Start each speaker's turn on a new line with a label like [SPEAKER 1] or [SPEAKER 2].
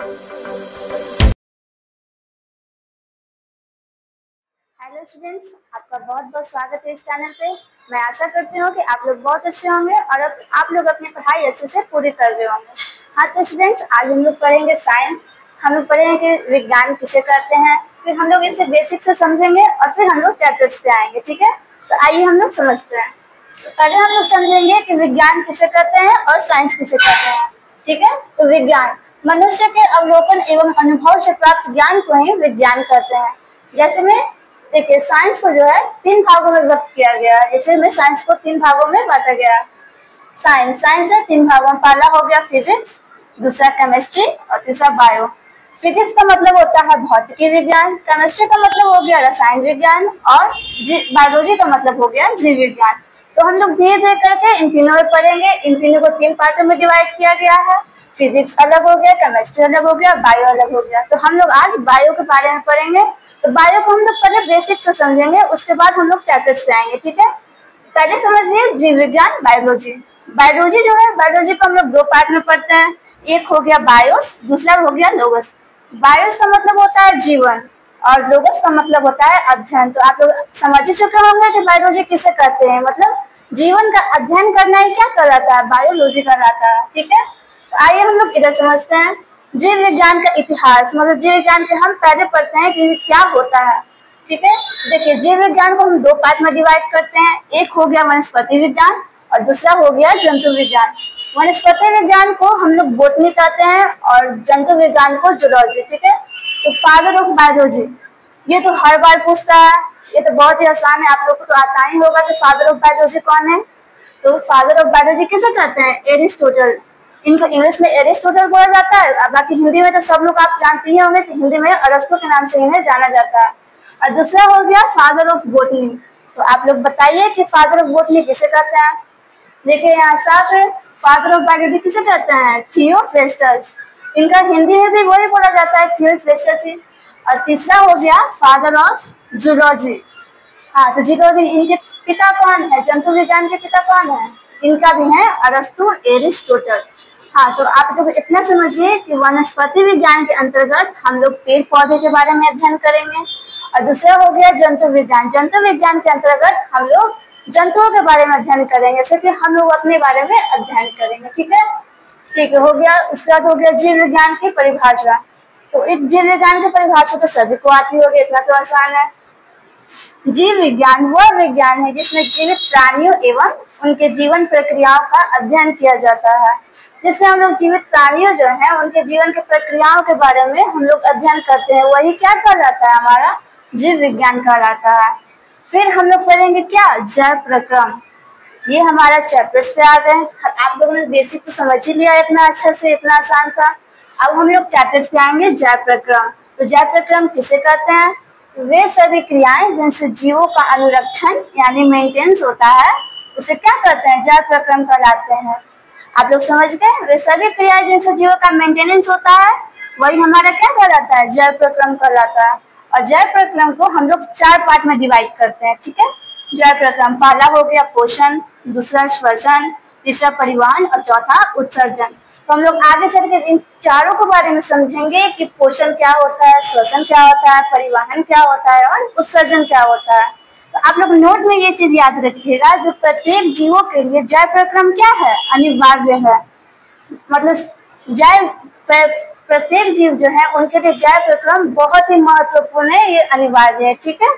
[SPEAKER 1] Hello students, आपका बहुत बहुत स्वागत है इस चैनल पे। मैं आशा करती हूँ कि आप लोग बहुत अच्छे होंगे और अब आप लोग अपनी पढ़ाई अच्छे से पूरी कर रहे होंगे। हाँ तो स्टूडेंट्स, आज हम लोग पढ़ेंगे साइंस। हम लोग पढ़ेंगे कि विज्ञान किसे कहते हैं, फिर हम लोग इसे बेसिक से समझेंगे और फिर हम लोग चैप्टर्स पे आएंगे। ठीक है, तो आइए हम लोग समझते हैं। तो पहले हम लोग समझेंगे कि विज्ञान किसे कहते हैं और साइंस किसे कहते हैं। ठीक है, तो विज्ञान मनुष्य के अवलोकन एवं अनुभव से प्राप्त ज्ञान को ही विज्ञान कहते हैं। जैसे में देखिए, साइंस को जो है 3 भागों में विभक्त किया गया है। जैसे में साइंस को 3 भागों में बांटा गया है। साइंस है 3 भागों में। पहला हो गया फिजिक्स, दूसरा केमिस्ट्री और तीसरा बायो। फिजिक्स का मतलब होता है भौतिकी विज्ञान, केमिस्ट्री का मतलब हो गया रसायन विज्ञान और बायोलॉजी का मतलब हो गया जीव विज्ञान। तो हम लोग धीरे धीरे करके इन तीनों में पढ़ेंगे। इन तीनों को 3 पार्टों में डिवाइड किया गया है। फिजिक्स अलग हो गया, केमिस्ट्री अलग हो गया, बायो अलग हो गया। तो हम लोग आज बायो के बारे में पढ़ेंगे। तो बायो को हम लोग पहले बेसिक से समझेंगे, उसके बाद हम लोग चैप्टर्स पे आएंगे। ठीक है, पहले समझिए जीव विज्ञान बायोलॉजी। बायोलॉजी जो है, बायोलॉजी को हम लोग 2 पार्ट में पढ़ते हैं। एक हो गया बायोस, दूसरा हो गया लोगस। बायोस का मतलब होता है जीवन और लोगस का मतलब होता है अध्ययन। तो आप लोग समझ ही चुके होंगे कि बायोलॉजी किसे कहते हैं, मतलब जीवन का अध्ययन करना ही क्या कहलाता है, बायोलॉजी कहलाता है। ठीक है, तो आइए हम लोग इधर समझते हैं जीव विज्ञान का इतिहास। मतलब जीव विज्ञान के हम पहले पढ़ते हैं कि क्या होता है। ठीक है, देखिए जीव विज्ञान को हम 2 पार्ट में डिवाइड करते हैं। एक हो गया वनस्पति विज्ञान और दूसरा हो गया जंतु विज्ञान। वनस्पति विज्ञान को हम लोग बोटनी कहते हैं और जंतु विज्ञान को जूलॉजी। ठीक है, तो फादर ऑफ बायोलॉजी, ये तो हर बार पूछता है, ये तो बहुत ही आसान है, आप लोग को तो आता ही होगा कि फादर ऑफ बायोलॉजी कौन है। तो फादर ऑफ बायोलॉजी किसे कहते हैं, एरिस्टोटल। इनको इंग्लिश में एरिस्टोटल बोला जाता है, बाकी हिंदी में तो सब लोग आप जानते ही होंगे कि हिंदी में अरस्तु के नाम से इन्हें जाना जाता है। और दूसरा हो गया फादर ऑफ बोटनी। तो आप लोग बताइए कि फादर ऑफ बोटनी किसे कहते हैं। देखिए यहाँ साफ है, फादर ऑफ बायोलॉजी किसे कहते हैं, थियोफ्रेस्टस। इनका हिंदी में भी वही बोला जाता है, थियोफ्रेस्टस ही। और तीसरा हो गया फादर ऑफ जूलॉजी। हाँ, तो जूलॉजी, इनके पिता कौन है, जंतु विज्ञान के पिता कौन है, इनका भी है अरस्तु, एरिस्टोटल। हाँ, तो आप लोग इतना समझिए कि वनस्पति विज्ञान के अंतर्गत हम लोग पेड़ पौधे के बारे में अध्ययन करेंगे। और दूसरा हो गया जंतु विज्ञान। जंतु विज्ञान के अंतर्गत हम लोग जंतुओं के बारे में अध्ययन करेंगे, जैसे कि हम लोग अपने बारे में अध्ययन करेंगे। ठीक है, ठीक है, हो गया। उसके बाद हो गया जीव विज्ञान की परिभाषा। तो इस जीव विज्ञान की परिभाषा तो सभी को आती होगी, इतना तो आसान है। जीव विज्ञान वह विज्ञान है जिसमें जीवित प्राणियों एवं उनके जीवन प्रक्रियाओं का अध्ययन किया जाता है। जिसमें हम लोग जीवित प्राणियों जो है उनके जीवन की प्रक्रियाओं के बारे में हम लोग अध्ययन करते हैं, वही क्या कहलाता है, हमारा जीव विज्ञान कहलाता है। फिर हम लोग पढ़ेंगे क्या, जैव प्रक्रम। ये हमारा चैप्टर्स पे आ गए। आप लोगों ने बेसिक तो समझ ही लिया इतना अच्छा से, इतना आसान था। अब हम लोग चैप्टर्स पे आएंगे जैव प्रक्रम। तो जैव प्रक्रम किसे कहते हैं, वे सभी क्रियाएं जिनसे जीवों का अनुरक्षण यानी मेंटेनेंस होता है, उसे क्या कहते हैं, जैव प्रक्रम कहलाते हैं। आप लोग समझ गए, वे सभी क्रियाएं जिनसे जीवों का मेंटेनेंस होता है वही हमारा क्या कहलाता है, जैव प्रक्रम कहलाता है। और जैव प्रक्रम को हम लोग 4 पार्ट में डिवाइड करते हैं। ठीक है, जैव प्रक्रम पहला हो गया पोषण, दूसरा श्वसन, तीसरा परिवहन और चौथा उत्सर्जन। तो हम लोग आगे चल के इन चारों के बारे में समझेंगे कि पोषण क्या होता है, श्वसन क्या होता है, परिवहन क्या होता है और उत्सर्जन क्या होता है। तो आप लोग नोट में ये चीज याद रखिएगा, जो प्रत्येक जीवों के लिए जैव प्रक्रम क्या है, अनिवार्य है। मतलब प्रत्येक जीव जो है उनके लिए जैव प्रक्रम बहुत ही महत्वपूर्ण है, ये अनिवार्य है। ठीक है,